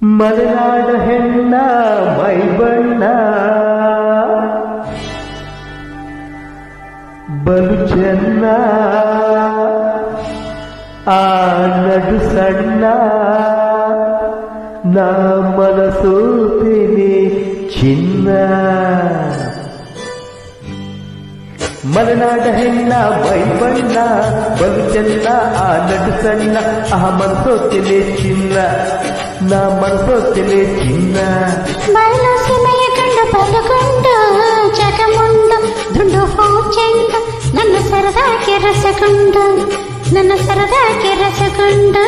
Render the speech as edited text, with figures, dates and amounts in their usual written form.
ಮಲೆನಾಡ ಹೆಣ್ಣ ಮೈಬಣ್ಣ ಬಲು ಚೆನ್ನ ಆ ನಡು ಸಣ್ಣ ನಾ ಮನಸೋತೀನಿ ಚಿನ್ನ ಮಲೆನಾಡ ಹೆಣ್ಣ ಮೈಬಣ್ಣ ಬಲು ಚೆನ್ನ ಆ ನಡು ಸಣ್ಣ ಆ ಮನಸೋತೀನಿ ಚಿನ್ನ ನಾ ಮನಸೋತೀನಿ ಚಿನ್ನ ಬಯಲು ಸೀಮೆಯ ಕಂಡು ಬಲಗೊಂಡು ಜಗಮುಂಡು ದುಂಡು ಹೂ ಚೆಂಡು ನನ್ನ ಸರದಾಗೆ ರಸಗೊಂಡು ನನ್ನ ಸರದಾಗೆ ರಸಗೊಂಡು